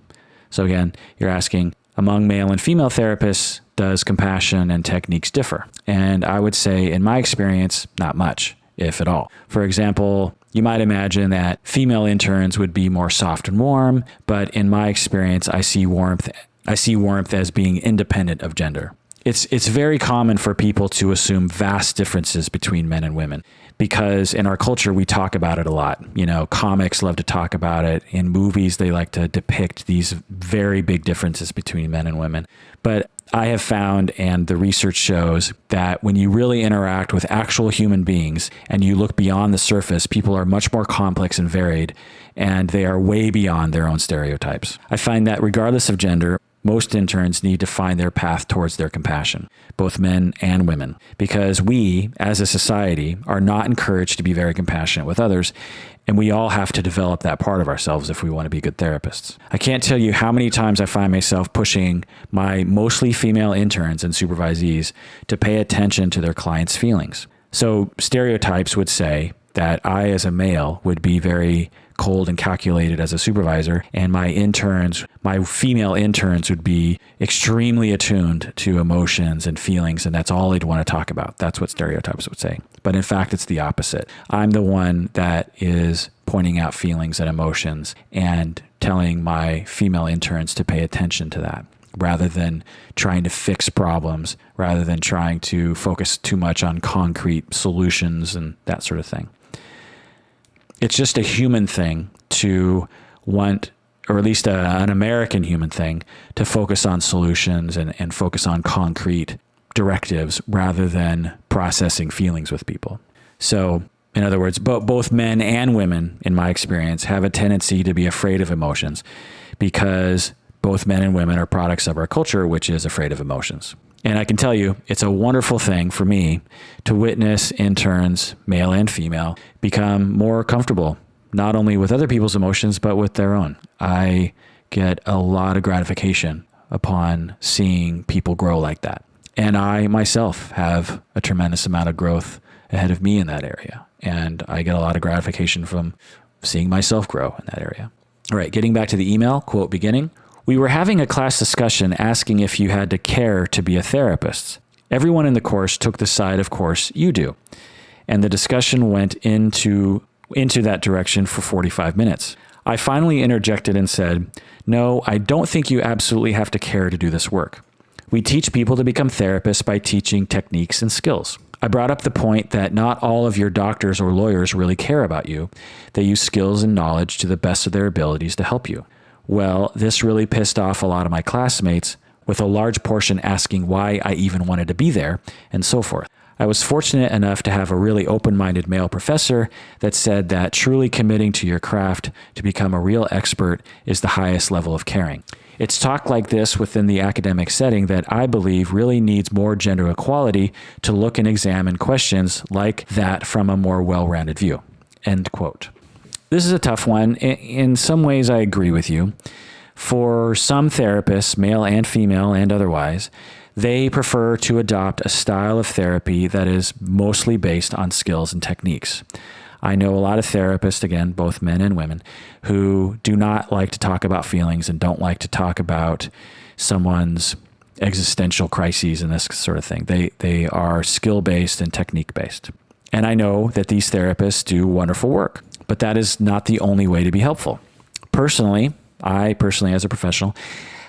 So again, you're asking, among male and female therapists, does compassion and techniques differ? And I would say, in my experience, not much, if at all. For example, you might imagine that female interns would be more soft and warm, but in my experience, I see warmth as being independent of gender. It's very common for people to assume vast differences between men and women because in our culture, we talk about it a lot. You know, comics love to talk about it. In movies, they like to depict these very big differences between men and women. But I have found, and the research shows, that when you really interact with actual human beings and you look beyond the surface, people are much more complex and varied, and they are way beyond their own stereotypes. I find that regardless of gender, most interns need to find their path towards their compassion, both men and women, because we, as a society, are not encouraged to be very compassionate with others, and we all have to develop that part of ourselves if we want to be good therapists. I can't tell you how many times I find myself pushing my mostly female interns and supervisees to pay attention to their clients' feelings. So stereotypes would say that I, as a male, would be very cold and calculated as a supervisor, and my female interns would be extremely attuned to emotions and feelings, and that's all they'd want to talk about. That's what stereotypes would say. But in fact, it's the opposite. I'm the one that is pointing out feelings and emotions and telling my female interns to pay attention to that, rather than trying to fix problems, rather than trying to focus too much on concrete solutions and that sort of thing. It's just a human thing to want, or at least an American human thing, to focus on solutions and focus on concrete directives rather than processing feelings with people. So, in other words, both men and women, in my experience, have a tendency to be afraid of emotions because both men and women are products of our culture, which is afraid of emotions. And I can tell you, it's a wonderful thing for me to witness interns, male and female, become more comfortable, not only with other people's emotions, but with their own. I get a lot of gratification upon seeing people grow like that. And I myself have a tremendous amount of growth ahead of me in that area. And I get a lot of gratification from seeing myself grow in that area. All right, getting back to the email, quote beginning. We were having a class discussion asking if you had to care to be a therapist. Everyone in the course took the side, of course, you do. And the discussion went into that direction for 45 minutes. I finally interjected and said, no, I don't think you absolutely have to care to do this work. We teach people to become therapists by teaching techniques and skills. I brought up the point that not all of your doctors or lawyers really care about you. They use skills and knowledge to the best of their abilities to help you. Well, this really pissed off a lot of my classmates, with a large portion asking why I even wanted to be there, and so forth. I was fortunate enough to have a really open-minded male professor that said that truly committing to your craft to become a real expert is the highest level of caring. It's talk like this within the academic setting that I believe really needs more gender equality to look and examine questions like that from a more well-rounded view. End quote. This is a tough one. In some ways, I agree with you. For some therapists, male and female and otherwise, they prefer to adopt a style of therapy that is mostly based on skills and techniques. I know a lot of therapists, again, both men and women, who do not like to talk about feelings and don't like to talk about someone's existential crises and this sort of thing. They are skill-based and technique-based. And I know that these therapists do wonderful work. but that is not the only way to be helpful. I personally, as a professional,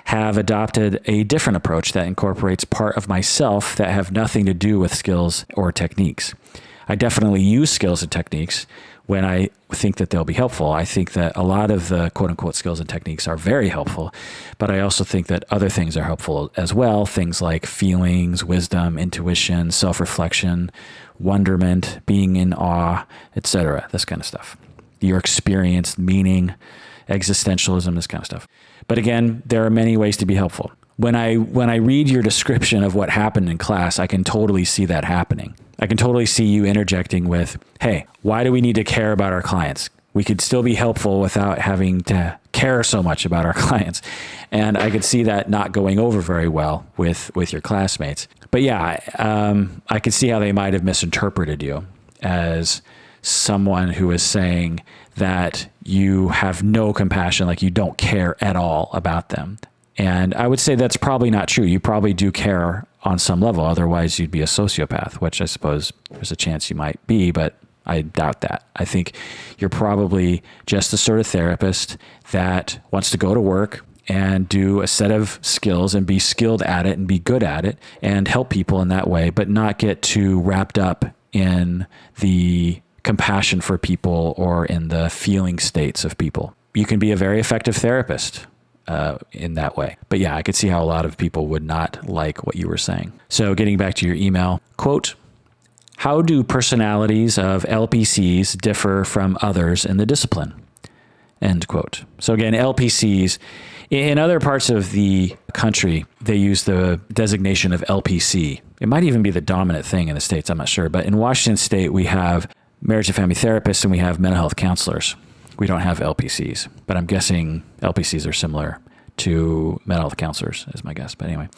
have adopted a different approach that incorporates part of myself that have nothing to do with skills or techniques. I definitely use skills and techniques when I think that they'll be helpful. I think that a lot of the quote unquote skills and techniques are very helpful, but I also think that other things are helpful as well. Things like feelings, wisdom, intuition, self-reflection, wonderment, being in awe, etc. This kind of stuff. Your experience, meaning, existentialism, this kind of stuff. But again, there are many ways to be helpful. When I read your description of what happened in class, I can totally see that happening. I can totally see you interjecting with, hey, why do we need to care about our clients? We could still be helpful without having to care so much about our clients. And I could see that not going over very well with your classmates. But yeah, I could see how they might have misinterpreted you as someone who is saying that you have no compassion, like you don't care at all about them. And I would say that's probably not true. You probably do care on some level. Otherwise, you'd be a sociopath, which I suppose there's a chance you might be, but I doubt that. I think you're probably just the sort of therapist that wants to go to work and do a set of skills and be skilled at it and be good at it and help people in that way, but not get too wrapped up in the compassion for people or in the feeling states of people. You can be a very effective therapist in that way. But yeah, I could see how a lot of people would not like what you were saying. So getting back to your email, quote, how do personalities of LPCs differ from others in the discipline? End quote. So again, LPCs, in other parts of the country, they use the designation of LPC. It might even be the dominant thing in the States, I'm not sure. But in Washington State, we have marriage and family therapists and we have mental health counselors. We don't have LPCs, but I'm guessing LPCs are similar to mental health counselors, is my guess. But anyway,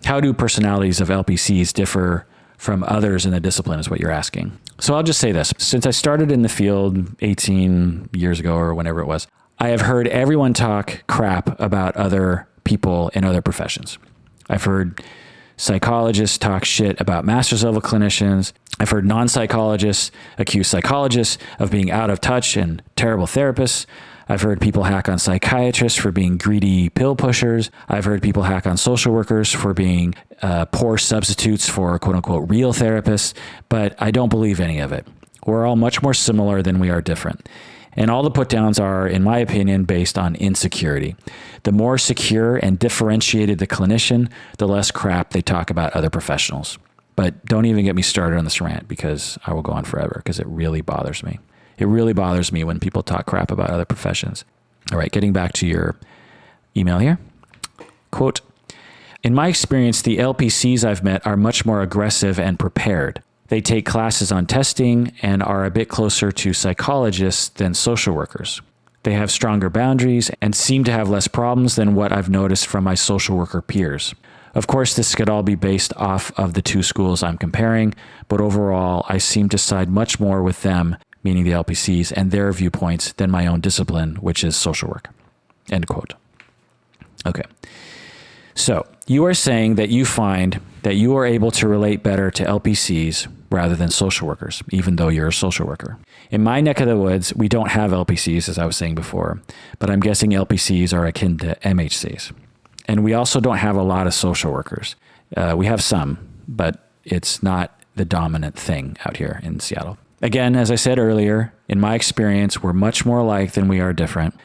how do personalities of LPCs differ from others in the discipline is what you're asking. So I'll just say this. Since I started in the field 18 years ago or whenever it was, I have heard everyone talk crap about other people in other professions. I've heard psychologists talk shit about master's level clinicians. I've heard non-psychologists accuse psychologists of being out of touch and terrible therapists. I've heard people hack on psychiatrists for being greedy pill pushers. I've heard people hack on social workers for being poor substitutes for quote unquote real therapists, but I don't believe any of it. We're all much more similar than we are different. And all the put downs are, in my opinion, based on insecurity. The more secure and differentiated the clinician, the less crap they talk about other professionals. But don't even get me started on this rant because I will go on forever because it really bothers me. It really bothers me when people talk crap about other professions. All right, getting back to your email here. Quote, in my experience, the LPCs I've met are much more aggressive and prepared. They take classes on testing and are a bit closer to psychologists than social workers. They have stronger boundaries and seem to have less problems than what I've noticed from my social worker peers. Of course, this could all be based off of the two schools I'm comparing, but overall, I seem to side much more with them, meaning the LPCs, and their viewpoints than my own discipline, which is social work. End quote. Okay. So you are saying that you find that you are able to relate better to LPCs rather than social workers, even though you're a social worker. In my neck of the woods, we don't have LPCs, as I was saying before, but I'm guessing LPCs are akin to MHCs. And we also don't have a lot of social workers. We have some, but it's not the dominant thing out here in Seattle. Again, as I said earlier, in my experience, we're much more alike than we are different.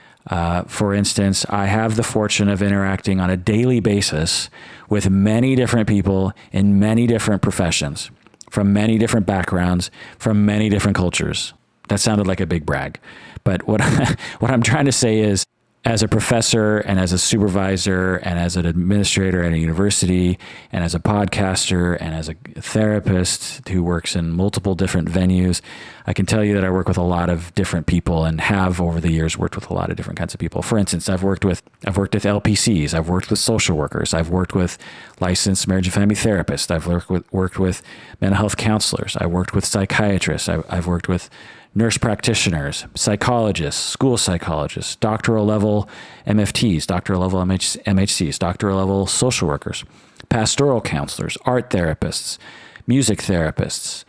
For instance, I have the fortune of interacting on a daily basis with many different people in many different professions, from many different backgrounds, from many different cultures. That sounded like a big brag. But what I'm trying to say is, as a professor and as a supervisor and as an administrator at a university and as a podcaster and as a therapist who works in multiple different venues, I can tell you that I work with a lot of different people and have over the years worked with a lot of different kinds of people. For instance, I've worked with LPCs, I've worked with social workers, I've worked with licensed marriage and family therapists, I've worked with mental health counselors, I worked with psychiatrists, I've worked with nurse practitioners, psychologists, school psychologists, doctoral level MFTs, doctoral level MHCs, doctoral level social workers, pastoral counselors, art therapists, music therapists,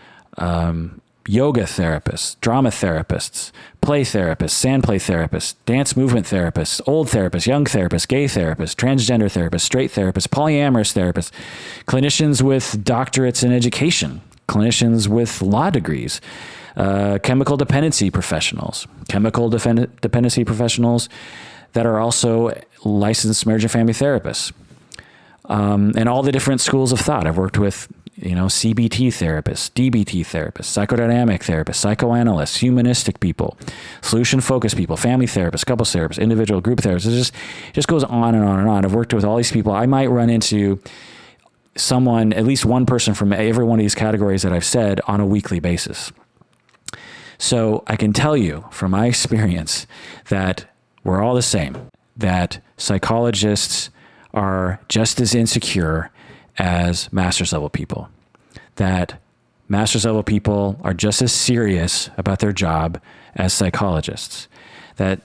yoga therapists, drama therapists, play therapists, sand play therapists, dance movement therapists, old therapists, young therapists, gay therapists, transgender therapists, straight therapists, polyamorous therapists, clinicians with doctorates in education, clinicians with law degrees, chemical dependency professionals that are also licensed marriage and family therapists, and all the different schools of thought. I've worked with CBT therapists, DBT therapists, psychodynamic therapists, psychoanalysts, humanistic people, solution-focused people, family therapists, couples therapists, individual group therapists. It just goes on and on and on. I've worked with all these people. I might run into someone, at least one person from every one of these categories that I've said, on a weekly basis. So I can tell you from my experience that we're all the same, that psychologists are just as insecure as master's level people, that master's level people are just as serious about their job as psychologists, that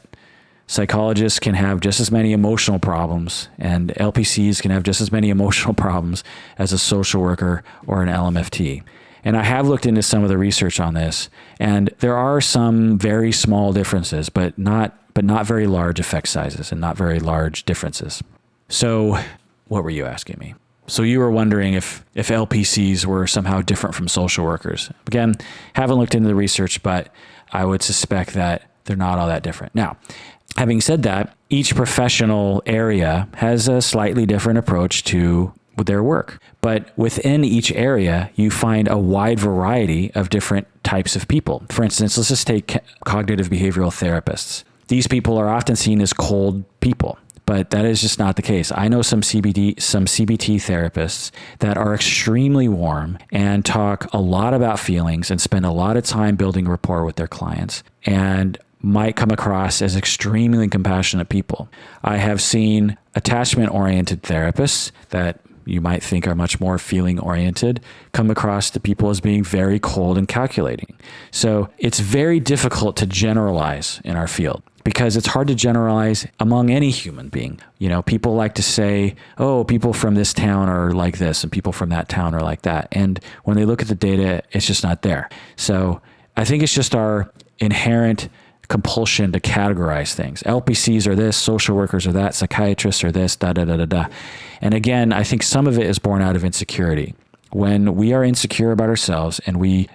psychologists can have just as many emotional problems and LPCs can have just as many emotional problems as a social worker or an LMFT. And I have looked into some of the research on this, and there are some very small differences, but not very large effect sizes and not very large differences. So what were you asking me? So you were wondering if LPCs were somehow different from social workers. Again, haven't looked into the research, but I would suspect that they're not all that different. Now, having said that, each professional area has a slightly different approach to their work. But within each area, you find a wide variety of different types of people. For instance, let's just take cognitive behavioral therapists. These people are often seen as cold people, but that is just not the case. I know some CBT therapists that are extremely warm and talk a lot about feelings and spend a lot of time building rapport with their clients and might come across as extremely compassionate people. I have seen attachment-oriented therapists that you might think are much more feeling-oriented come across to people as being very cold and calculating. So it's very difficult to generalize in our field, because it's hard to generalize among any human being. People like to say, oh, people from this town are like this and people from that town are like that. And when they look at the data, it's just not there. So I think it's just our inherent compulsion to categorize things. LPCs are this, social workers are that, psychiatrists are this, da-da-da-da-da. And again, I think some of it is born out of insecurity. When we are insecure about ourselves and we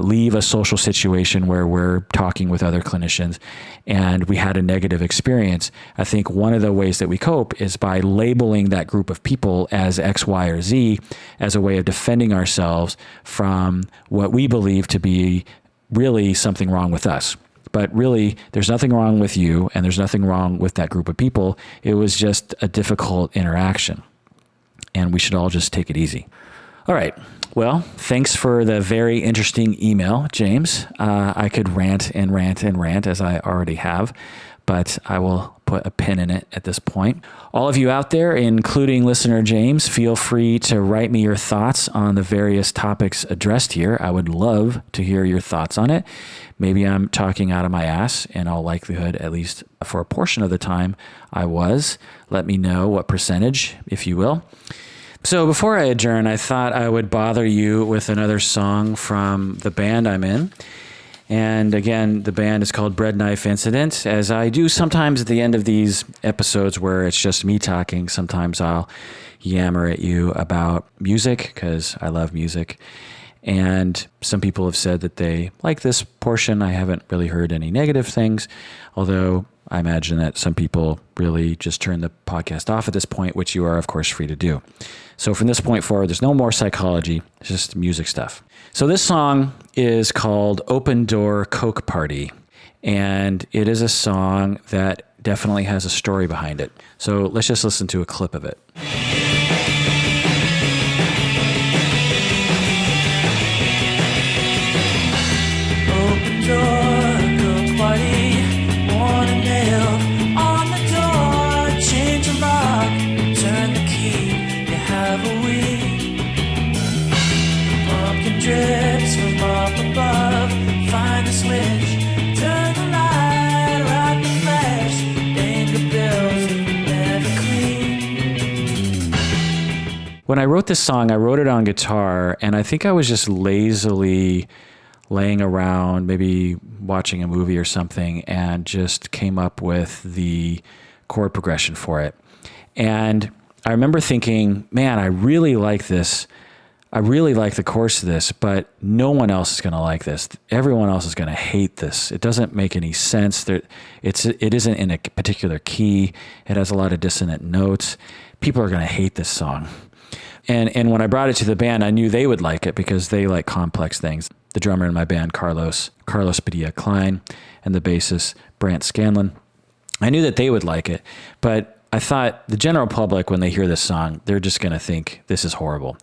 leave a social situation where we're talking with other clinicians and we had a negative experience, I think one of the ways that we cope is by labeling that group of people as X, Y, or Z as a way of defending ourselves from what we believe to be really something wrong with us. But really, there's nothing wrong with you and there's nothing wrong with that group of people. It was just a difficult interaction. And we should all just take it easy. All right. Well, thanks for the very interesting email, James. I could rant and rant and rant as I already have, but I will put a pin in it at this point. All of you out there, including listener James, feel free to write me your thoughts on the various topics addressed here. I would love to hear your thoughts on it. Maybe I'm talking out of my ass. In all likelihood, at least for a portion of the time, I was. Let me know what percentage, if you will. So before I adjourn, I thought I would bother you with another song from the band I'm in. And again, the band is called Bread Knife Incident. As I do sometimes at the end of these episodes where it's just me talking, sometimes I'll yammer at you about music because I love music. And some people have said that they like this portion. I haven't really heard any negative things, although I imagine that some people really just turn the podcast off at this point, which you are, of course, free to do. So from this point forward, there's no more psychology, it's just music stuff. So this song is called Open Door Coke Party, and it is a song that definitely has a story behind it. So let's just listen to a clip of it.
Open door, Coke Party, worn and nailed on the door, change the lock, turn the key, you have a week. Pumpkin drips from up above, find the switch, turn the light, light the flash, paying the bills never clean.
When I wrote this song, I wrote it on guitar, and I think I was just lazily laying around, maybe watching a movie or something, and just came up with the chord progression for it. And I remember thinking, man, I really like this. I really like the chorus of this, but no one else is going to like this. Everyone else is going to hate this. It doesn't make any sense. It isn't in a particular key. It has a lot of dissonant notes. People are going to hate this song. And when I brought it to the band, I knew they would like it because they like complex things. The drummer in my band, Carlos Padilla Klein, and the bassist, Brant Scanlon. I knew that they would like it, but I thought the general public, when they hear this song, they're just going to think this is horrible.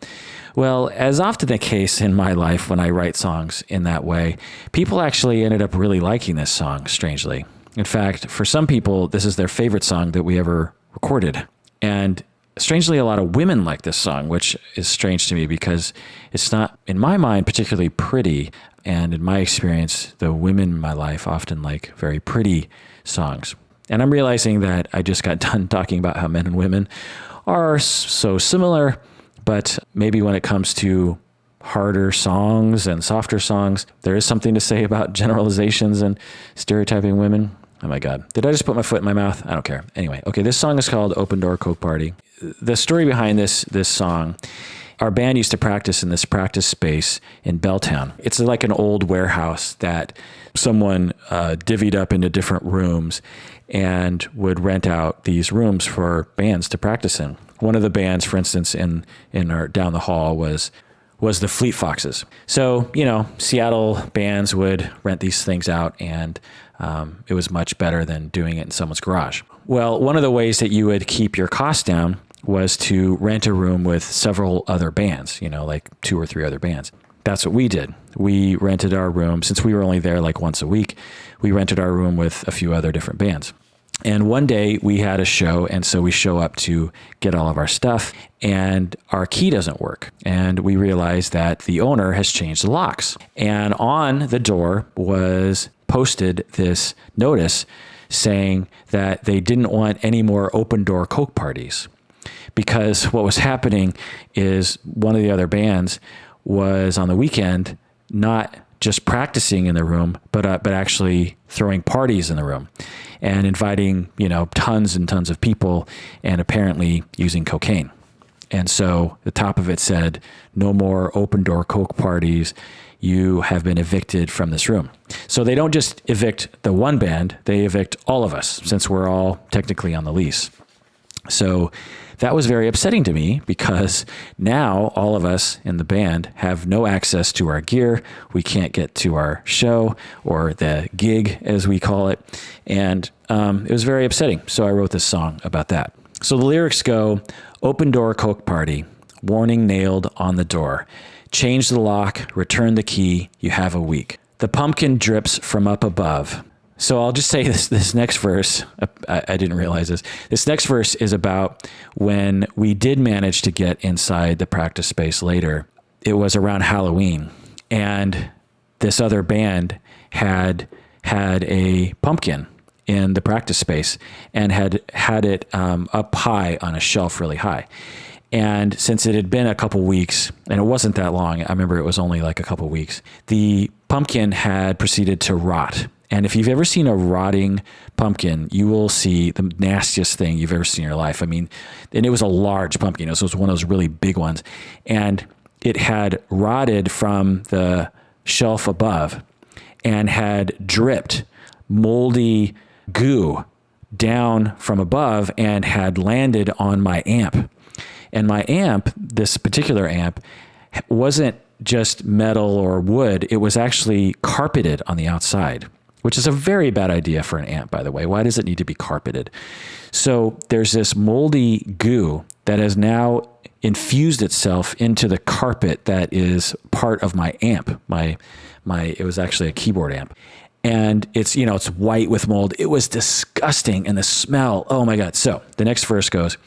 Well, as often the case in my life when I write songs in that way, people actually ended up really liking this song, strangely. In fact, for some people, this is their favorite song that we ever recorded. And strangely, a lot of women like this song, which is strange to me because it's not, in my mind, particularly pretty. And in my experience, the women in my life often like very pretty songs. And I'm realizing that I just got done talking about how men and women are so similar, but maybe when it comes to harder songs and softer songs, there is something to say about generalizations and stereotyping women. Oh my God. Did I just put my foot in my mouth? I don't care. Anyway, okay, this song is called Open Door Coke Party. The story behind this song, our band used to practice in this practice space in Belltown. It's like an old warehouse that someone divvied up into different rooms and would rent out these rooms for bands to practice in. One of the bands, for instance, in our down the hall was the Fleet Foxes. So, Seattle bands would rent these things out, and it was much better than doing it in someone's garage. Well, one of the ways that you would keep your costs down was to rent a room with several other bands, like 2 or 3 other bands. That's what we did. We rented our room, since we were only there like once a week, we rented our room with a few other different bands. And one day we had a show, and so we show up to get all of our stuff, and our key doesn't work. And we realized that the owner has changed the locks. And on the door was posted this notice saying that they didn't want any more open door Coke parties. Because what was happening is one of the other bands was on the weekend not just practicing in the room, but actually throwing parties in the room and inviting, tons and tons of people, and apparently using cocaine. And so the top of it said, "No more open door Coke parties. You have been evicted from this room." So they don't just evict the one band, they evict all of us, since we're all technically on the lease. So that was very upsetting to me because now all of us in the band have no access to our gear. We can't get to our show, or the gig as we call it. And it was very upsetting. So I wrote this song about that. So the lyrics go, "Open door Coke party, warning nailed on the door. Change the lock, return the key, you have a week. The pumpkin drips from up above." So I'll just say this next verse, I didn't realize this. This next verse is about when we did manage to get inside the practice space later. It was around Halloween, and this other band had a pumpkin in the practice space and had it up high on a shelf really high. And since it had been a couple weeks, and it wasn't that long, I remember it was only like a couple weeks, the pumpkin had proceeded to rot. And if you've ever seen a rotting pumpkin, you will see the nastiest thing you've ever seen in your life. I mean, and it was a large pumpkin. So it was one of those really big ones. And it had rotted from the shelf above and had dripped moldy goo down from above and had landed on my amp. And my amp, this particular amp, wasn't just metal or wood. It was actually carpeted on the outside, which is a very bad idea for an amp, by the way. Why does it need to be carpeted? So there's this moldy goo that has now infused itself into the carpet that is part of my amp. It was actually a keyboard amp. And it's white with mold. It was disgusting. And the smell, oh my God. So the next verse goes,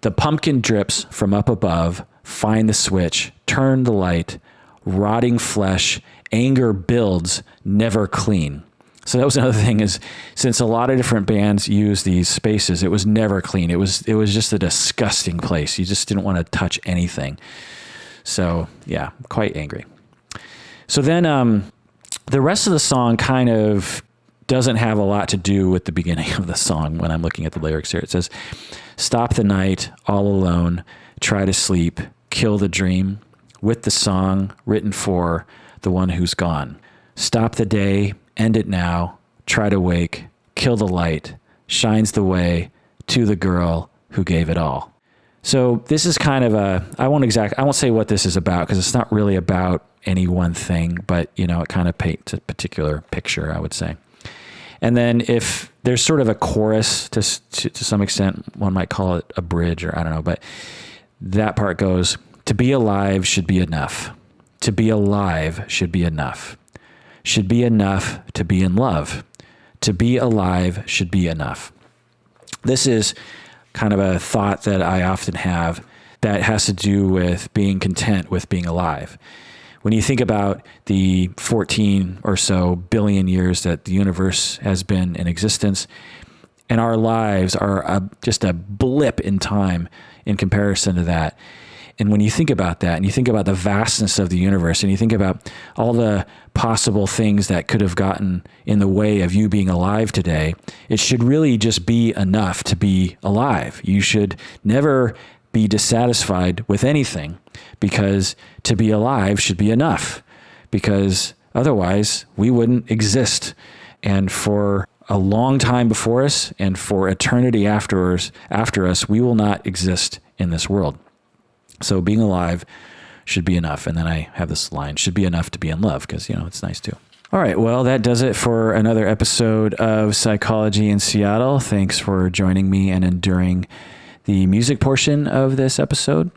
"The pumpkin drips from up above, find the switch, turn the light, rotting flesh, anger builds, never clean." So that was another thing, is since a lot of different bands use these spaces, it was never clean. It was just a disgusting place. You just didn't want to touch anything. So yeah, quite angry. So then The rest of the song kind of doesn't have a lot to do with the beginning of the song when I'm looking at the lyrics here. It says, stop the night all alone, try to sleep, kill the dream with the song written for the one who's gone. Stop the day, end it now, try to wake, kill the light, shines the way to the girl who gave it all. So this is kind of I won't say what this is about because it's not really about any one thing, but it kind of paints a particular picture, I would say. And then if there's sort of a chorus to some extent, one might call it a bridge or I don't know, but that part goes, to be alive should be enough. To be alive should be enough. Should be enough to be in love. To be alive should be enough. This is kind of a thought that I often have that has to do with being content with being alive. When you think about the 14 or so billion years that the universe has been in existence, and our lives are just a blip in time in comparison to that. And when you think about that, and you think about the vastness of the universe, and you think about all the possible things that could have gotten in the way of you being alive today, it should really just be enough to be alive. You should never be dissatisfied with anything, because to be alive should be enough, because otherwise we wouldn't exist. And for a long time before us and for eternity after us, we will not exist in this world. So being alive should be enough. And then I have this line, should be enough to be in love, because, it's nice too. All right. Well, that does it for another episode of Psychology in Seattle. Thanks for joining me and enduring the music portion of this episode.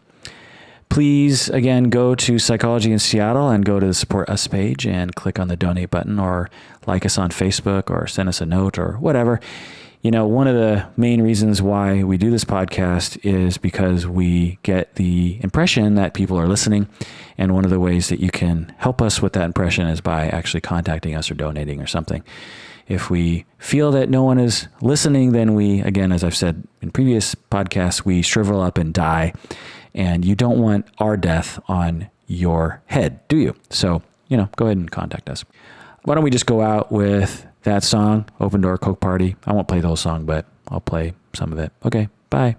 Please, again, go to Psychology in Seattle and go to the Support Us page and click on the donate button, or like us on Facebook, or send us a note, or whatever. One of the main reasons why we do this podcast is because we get the impression that people are listening. And one of the ways that you can help us with that impression is by actually contacting us or donating or something. If we feel that no one is listening, then we, again, as I've said in previous podcasts, we shrivel up and die. And you don't want our death on your head, do you? So, go ahead and contact us. Why don't we just go out with that song, Open Door Coke Party. I won't play the whole song, but I'll play some of it. Okay, bye.